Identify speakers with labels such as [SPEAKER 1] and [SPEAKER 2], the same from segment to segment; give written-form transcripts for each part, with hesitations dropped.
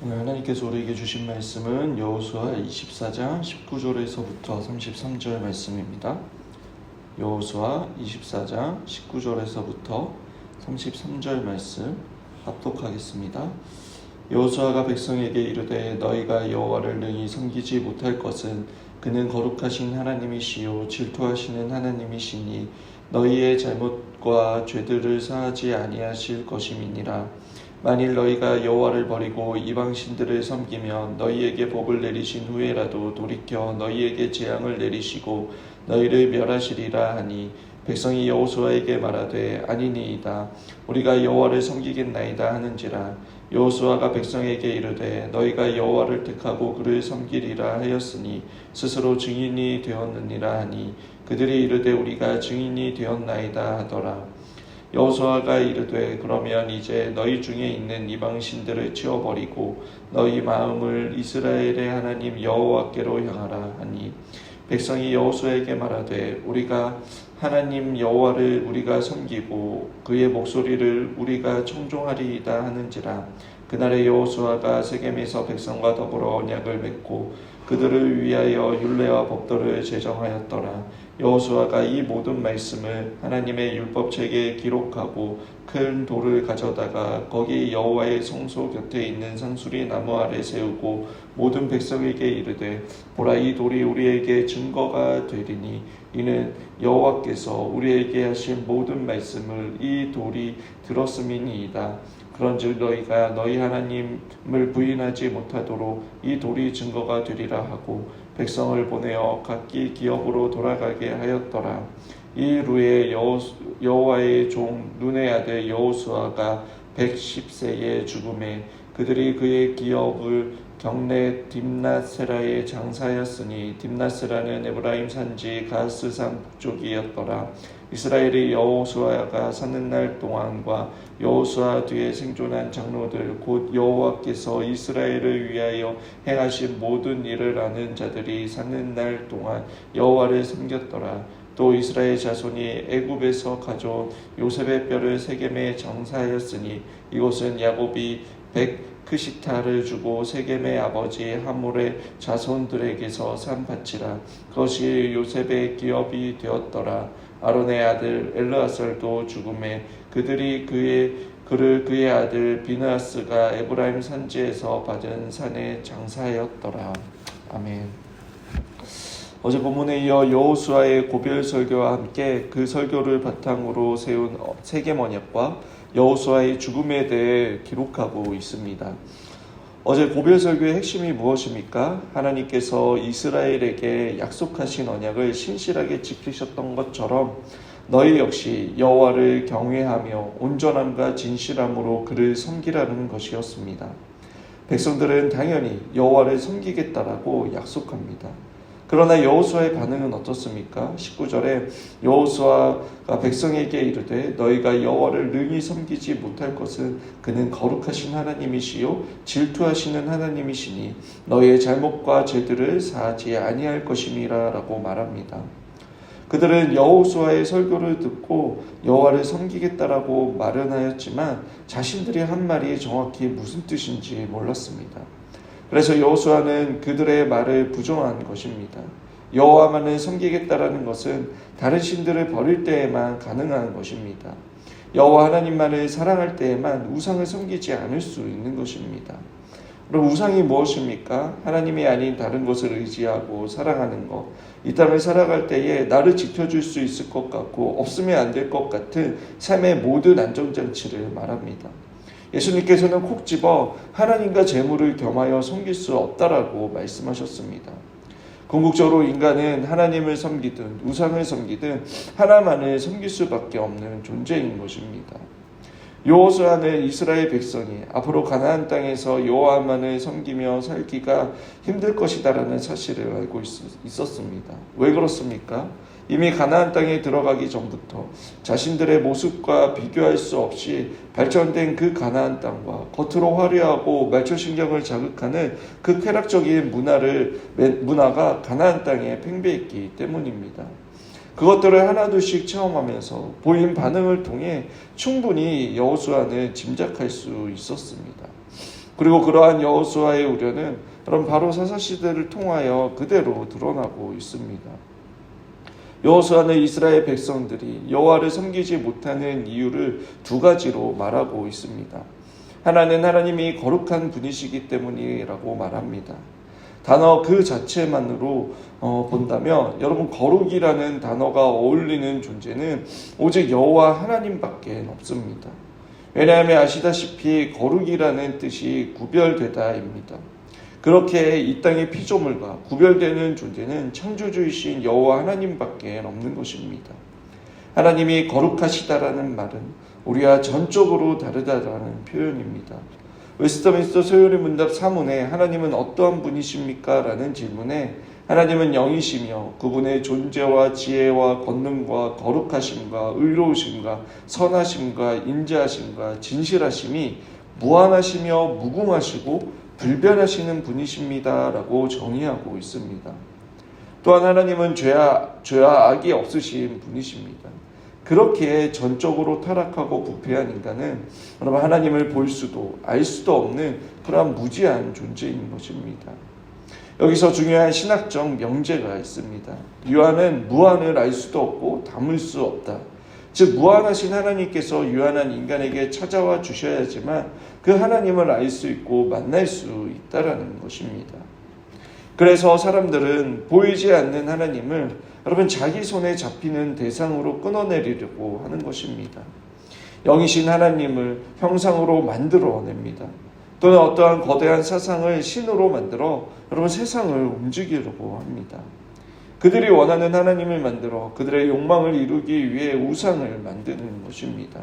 [SPEAKER 1] 오늘 하나님께서 우리에게 주신 말씀은 여호수아 24장 19절에서부터 33절 말씀입니다. 여호수아 24장 19절에서부터 33절 말씀 합독하겠습니다. 여호수아가 백성에게 이르되 너희가 여호와를 능히 섬기지 못할 것은 그는 거룩하신 하나님이시요 질투하시는 하나님이시니 너희의 잘못과 죄들을 사하지 아니하실 것임이니라. 만일 너희가 여호와를 버리고 이방신들을 섬기면 너희에게 복을 내리신 후에라도 돌이켜 너희에게 재앙을 내리시고 너희를 멸하시리라 하니 백성이 여호수아에게 말하되 아니니이다. 우리가 여호와를 섬기겠나이다 하는지라. 여호수아가 백성에게 이르되 너희가 여호와를 택하고 그를 섬기리라 하였으니 스스로 증인이 되었느니라 하니 그들이 이르되 우리가 증인이 되었나이다 하더라. 여호수아가 이르되 그러면 이제 너희 중에 있는 이방신들을 치워버리고 너희 마음을 이스라엘의 하나님 여호와께로 향하라 하니 백성이 여호수아에게 말하되 우리가 하나님 여호와를 우리가 섬기고 그의 목소리를 우리가 청종하리이다 하는지라. 그날에 여호수아가 세겜에서 백성과 더불어 언약을 맺고 그들을 위하여 율례와 법도를 제정하였더라. 여호수아가 이 모든 말씀을 하나님의 율법책에 기록하고 큰 돌을 가져다가 거기 여호와의 성소 곁에 있는 상수리 나무 아래 세우고 모든 백성에게 이르되 보라 이 돌이 우리에게 증거가 되리니 이는 여호와께서 우리에게 하신 모든 말씀을 이 돌이 들었음이니이다. 그런즉 너희가 너희 하나님을 부인하지 못하도록 이 돌이 증거가 되리라 하고 백성을 보내어 각기 기업으로 돌아가게 하였더라. 이 후에 여호와의 종 눈의 아들 여호수아가 110세에 죽음에 그들이 그의 기업을 경내 딥낫세라에 장사하였으니 딥낫세라는 에브라임 산지 가스산 북쪽이었더라. 이스라엘이 여호수아가 사는 날 동안과 여호수아 뒤에 생존한 장로들 곧 여호와께서 이스라엘을 위하여 행하신 모든 일을 아는 자들이 사는 날 동안 여호와를 섬겼더라. 또 이스라엘 자손이 애굽에서 가져온 요셉의 뼈를 세겜에 장사하였으니 이곳은 야곱이 크시타를 주고 세겜의 아버지 하몰의 자손들에게서 산 밭이라. 그것이 요셉의 기업이 되었더라. 아론의 아들 엘르아살도 죽음에 그들이 그의 아들 비느하스가 에브라임 산지에서 받은 산에 장사하였더라. 아멘. 어제 본문에 이어 여호수아의 고별 설교와 함께 그 설교를 바탕으로 세운 세겜 언약과 여호수아의 죽음에 대해 기록하고 있습니다. 어제 고별 설교의 핵심이 무엇입니까? 하나님께서 이스라엘에게 약속하신 언약을 신실하게 지키셨던 것처럼 너희 역시 여호와를 경외하며 온전함과 진실함으로 그를 섬기라는 것이었습니다. 백성들은 당연히 여호와를 섬기겠다라고 약속합니다. 그러나 여호수아의 반응은 어떻습니까? 19절에 여호수아가 백성에게 이르되 너희가 여호와를 능히 섬기지 못할 것은 그는 거룩하신 하나님이시요 질투하시는 하나님이시니 너희의 잘못과 죄들을 사하지 아니할 것임이라 라고 말합니다. 그들은 여호수아의 설교를 듣고 여호와를 섬기겠다라고 말은 하였지만 자신들이 한 말이 정확히 무슨 뜻인지 몰랐습니다. 그래서 여호수아는 그들의 말을 부정한 것입니다. 여호와만을 섬기겠다라는 것은 다른 신들을 버릴 때에만 가능한 것입니다. 여호와 하나님만을 사랑할 때에만 우상을 섬기지 않을 수 있는 것입니다. 그럼 우상이 무엇입니까? 하나님이 아닌 다른 것을 의지하고 사랑하는 것. 이 땅을 살아갈 때에 나를 지켜줄 수 있을 것 같고 없으면 안 될 것 같은 삶의 모든 안정장치를 말합니다. 예수님께서는 콕 집어 하나님과 재물을 겸하여 섬길 수 없다라고 말씀하셨습니다. 궁극적으로 인간은 하나님을 섬기든 우상을 섬기든 하나만을 섬길 수밖에 없는 존재인 것입니다. 여호수아는 이스라엘 백성이 앞으로 가나안 땅에서 여호와만을 섬기며 살기가 힘들 것이다라는 사실을 알고 있었습니다. 왜 그렇습니까? 이미 가나안 땅에 들어가기 전부터 자신들의 모습과 비교할 수 없이 발전된 그 가나안 땅과 겉으로 화려하고 말초신경을 자극하는 그 쾌락적인 문화가 가나안 땅에 팽배했기 때문입니다. 그것들을 하나둘씩 체험하면서 보인 반응을 통해 충분히 여호수아는 짐작할 수 있었습니다. 그리고 그러한 여호수아의 우려는 여러분 바로 사사시대를 통하여 그대로 드러나고 있습니다. 여호수아는 이스라엘 백성들이 여호와를 섬기지 못하는 이유를 두 가지로 말하고 있습니다. 하나는 하나님이 거룩한 분이시기 때문이라고 말합니다. 단어 그 자체만으로 본다면 여러분 거룩이라는 단어가 어울리는 존재는 오직 여호와 하나님밖에 없습니다. 왜냐하면 아시다시피 거룩이라는 뜻이 구별되다입니다. 그렇게 이 땅의 피조물과 구별되는 존재는 창조주이신 여호와 하나님밖에 없는 것입니다. 하나님이 거룩하시다라는 말은 우리와 전적으로 다르다라는 표현입니다. 웨스터민스터 소요리 문답 3문에 하나님은 어떠한 분이십니까? 라는 질문에 하나님은 영이시며 그분의 존재와 지혜와 권능과 거룩하심과 의로우심과 선하심과 인자하심과 진실하심이 무한하시며 무궁하시고 불변하시는 분이십니다. 라고 정의하고 있습니다. 또한 하나님은 죄와 악이 없으신 분이십니다. 그렇게 전적으로 타락하고 부패한 인간은 여러분 하나님을 볼 수도 알 수도 없는 그러한 무지한 존재인 것입니다. 여기서 중요한 신학적 명제가 있습니다. 유한은 무한을 알 수도 없고 담을 수 없다. 즉 무한하신 하나님께서 유한한 인간에게 찾아와 주셔야지만 그 하나님을 알 수 있고 만날 수 있다라는 것입니다. 그래서 사람들은 보이지 않는 하나님을 여러분 자기 손에 잡히는 대상으로 끊어내리려고 하는 것입니다. 영이신 하나님을 형상으로 만들어냅니다. 또는 어떠한 거대한 사상을 신으로 만들어 여러분 세상을 움직이려고 합니다. 그들이 원하는 하나님을 만들어 그들의 욕망을 이루기 위해 우상을 만드는 것입니다.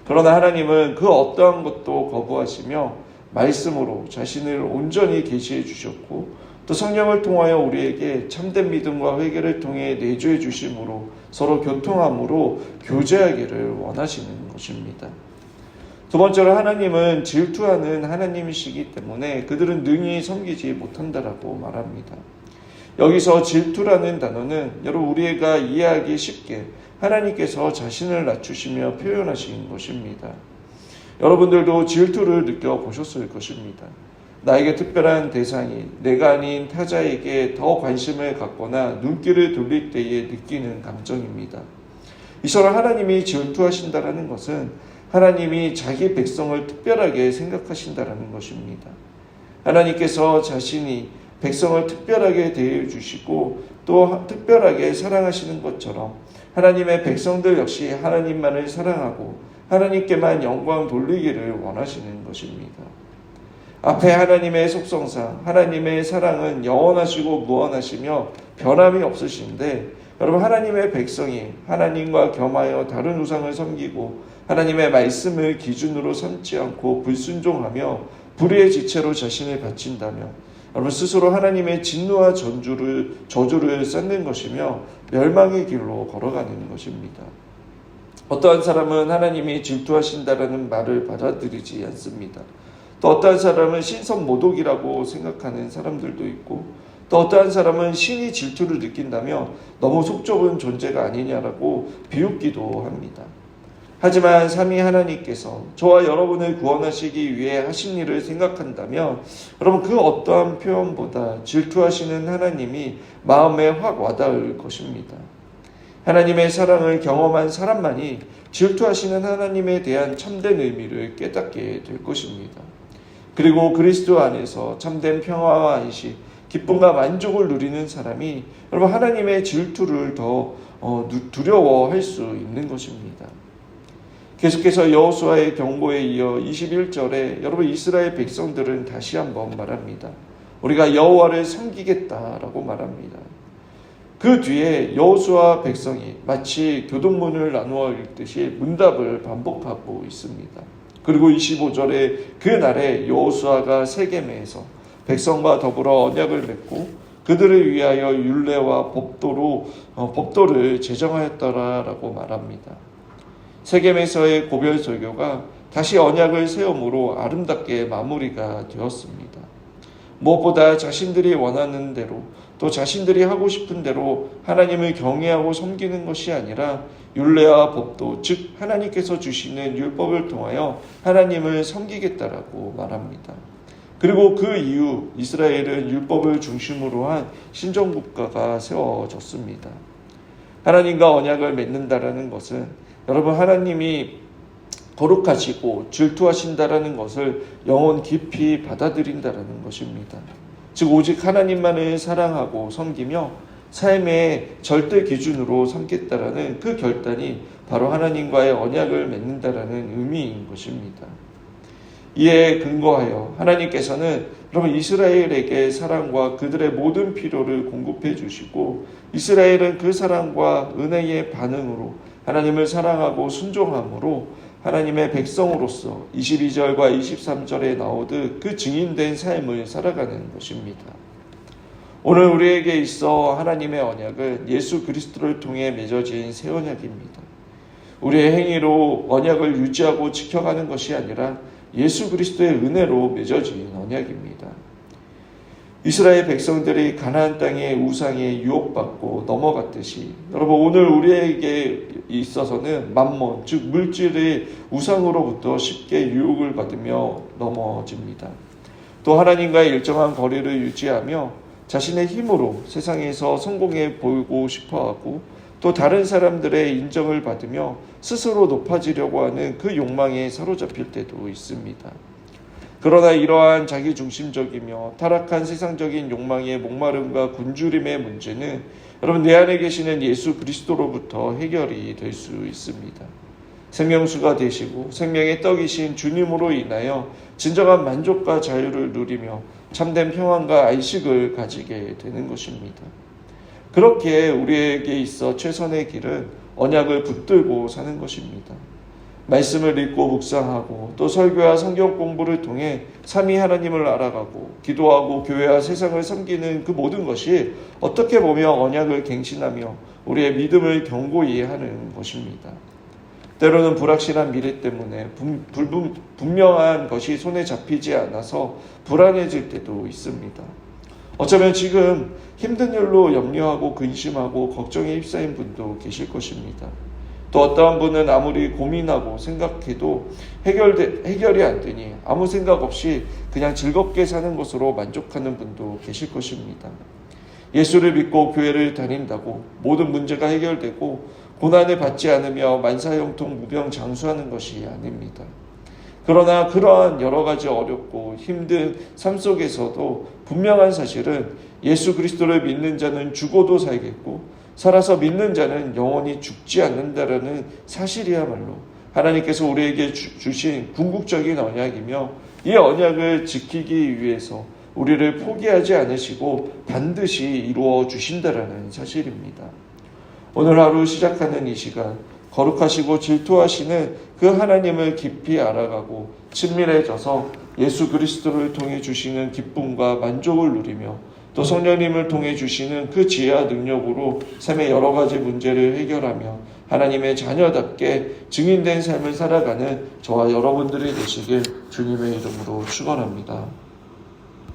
[SPEAKER 1] 그러나 하나님은 그 어떠한 것도 거부하시며 말씀으로 자신을 온전히 계시해 주셨고 또 성령을 통하여 우리에게 참된 믿음과 회개를 통해 내주해 주심으로 서로 교통함으로 교제하기를 원하시는 것입니다. 두 번째로 하나님은 질투하는 하나님이시기 때문에 그들은 능히 섬기지 못한다라고 말합니다. 여기서 질투라는 단어는 여러분 우리가 이해하기 쉽게 하나님께서 자신을 낮추시며 표현하신 것입니다. 여러분들도 질투를 느껴보셨을 것입니다. 나에게 특별한 대상이 내가 아닌 타자에게 더 관심을 갖거나 눈길을 돌릴 때에 느끼는 감정입니다. 이처럼 하나님이 질투하신다라는 것은 하나님이 자기 백성을 특별하게 생각하신다라는 것입니다. 하나님께서 자신이 백성을 특별하게 대해 주시고 또 특별하게 사랑하시는 것처럼 하나님의 백성들 역시 하나님만을 사랑하고 하나님께만 영광 돌리기를 원하시는 것입니다. 앞에 하나님의 속성상 하나님의 사랑은 영원하시고 무한하시며 변함이 없으신데 여러분 하나님의 백성이 하나님과 겸하여 다른 우상을 섬기고 하나님의 말씀을 기준으로 삼지 않고 불순종하며 불의의 지체로 자신을 바친다면 여러분 스스로 하나님의 진노와 저주를 쌓는 것이며 멸망의 길로 걸어가는 것입니다. 어떠한 사람은 하나님이 질투하신다라는 말을 받아들이지 않습니다. 또 어떠한 사람은 신선모독이라고 생각하는 사람들도 있고 또 어떠한 사람은 신이 질투를 느낀다며 너무 속 좁은 존재가 아니냐라고 비웃기도 합니다. 하지만 삼위 하나님께서 저와 여러분을 구원하시기 위해 하신 일을 생각한다면 여러분 그 어떠한 표현보다 질투하시는 하나님이 마음에 확 와닿을 것입니다. 하나님의 사랑을 경험한 사람만이 질투하시는 하나님에 대한 참된 의미를 깨닫게 될 것입니다. 그리고 그리스도 안에서 참된 평화와 안식, 기쁨과 만족을 누리는 사람이 여러분 하나님의 질투를 더 두려워할 수 있는 것입니다. 계속해서 여호수아의 경고에 이어 21절에 여러분 이스라엘 백성들은 다시 한번 말합니다. 우리가 여호와를 섬기겠다라고 말합니다. 그 뒤에 여호수아 백성이 마치 교동문을 나누어 읽듯이 문답을 반복하고 있습니다. 그리고 25절에 그날에 여호수아가 세겜에서 백성과 더불어 언약을 맺고 그들을 위하여 율례와 법도를 제정하였더라라고 말합니다. 세겜에서의 고별 설교가 다시 언약을 세움으로 아름답게 마무리가 되었습니다. 무엇보다 자신들이 원하는 대로 또 자신들이 하고 싶은 대로 하나님을 경외하고 섬기는 것이 아니라 율례와 법도, 즉 하나님께서 주시는 율법을 통하여 하나님을 섬기겠다라고 말합니다. 그리고 그 이후 이스라엘은 율법을 중심으로 한 신정국가가 세워졌습니다. 하나님과 언약을 맺는다라는 것은 여러분 하나님이 거룩하시고 질투하신다라는 것을 영혼 깊이 받아들인다라는 것입니다. 즉 오직 하나님만을 사랑하고 섬기며 삶의 절대 기준으로 삼겠다라는 그 결단이 바로 하나님과의 언약을 맺는다라는 의미인 것입니다. 이에 근거하여 하나님께서는 여러분 이스라엘에게 사랑과 그들의 모든 필요를 공급해 주시고 이스라엘은 그 사랑과 은혜의 반응으로 하나님을 사랑하고 순종함으로 하나님의 백성으로서 22절과 23절에 나오듯 그 증인된 삶을 살아가는 것입니다. 오늘 우리에게 있어 하나님의 언약은 예수 그리스도를 통해 맺어진 새 언약입니다. 우리의 행위로 언약을 유지하고 지켜가는 것이 아니라 예수 그리스도의 은혜로 맺어진 언약입니다. 이스라엘 백성들이 가나안 땅의 우상에 유혹받고 넘어갔듯이 여러분 오늘 우리에게 있어서는 만몬 즉 물질의 우상으로부터 쉽게 유혹을 받으며 넘어집니다. 또 하나님과의 일정한 거리를 유지하며 자신의 힘으로 세상에서 성공해 보이고 싶어하고 또 다른 사람들의 인정을 받으며 스스로 높아지려고 하는 그 욕망에 사로잡힐 때도 있습니다. 그러나 이러한 자기중심적이며 타락한 세상적인 욕망의 목마름과 굶주림의 문제는 여러분 내 안에 계시는 예수 그리스도로부터 해결이 될 수 있습니다. 생명수가 되시고 생명의 떡이신 주님으로 인하여 진정한 만족과 자유를 누리며 참된 평안과 안식을 가지게 되는 것입니다. 그렇게 우리에게 있어 최선의 길은 언약을 붙들고 사는 것입니다. 말씀을 읽고 묵상하고 또 설교와 성경 공부를 통해 삼위 하나님을 알아가고 기도하고 교회와 세상을 섬기는 그 모든 것이 어떻게 보면 언약을 갱신하며 우리의 믿음을 견고히 하는 것입니다. 때로는 불확실한 미래 때문에 분명한 것이 손에 잡히지 않아서 불안해질 때도 있습니다. 어쩌면 지금 힘든 일로 염려하고 근심하고 걱정에 휩싸인 분도 계실 것입니다. 또 어떠한 분은 아무리 고민하고 생각해도 해결이 안 되니 아무 생각 없이 그냥 즐겁게 사는 것으로 만족하는 분도 계실 것입니다. 예수를 믿고 교회를 다닌다고 모든 문제가 해결되고 고난을 받지 않으며 만사형통 무병장수하는 것이 아닙니다. 그러나 그러한 여러 가지 어렵고 힘든 삶 속에서도 분명한 사실은 예수 그리스도를 믿는 자는 죽어도 살겠고 살아서 믿는 자는 영원히 죽지 않는다라는 사실이야말로 하나님께서 우리에게 주신 궁극적인 언약이며 이 언약을 지키기 위해서 우리를 포기하지 않으시고 반드시 이루어 주신다라는 사실입니다. 오늘 하루 시작하는 이 시간 거룩하시고 질투하시는 그 하나님을 깊이 알아가고 친밀해져서 예수 그리스도를 통해 주시는 기쁨과 만족을 누리며 또 성령님을 통해 주시는 그 지혜와 능력으로 삶의 여러 가지 문제를 해결하며 하나님의 자녀답게 증인된 삶을 살아가는 저와 여러분들이 되시길 주님의 이름으로 축원합니다.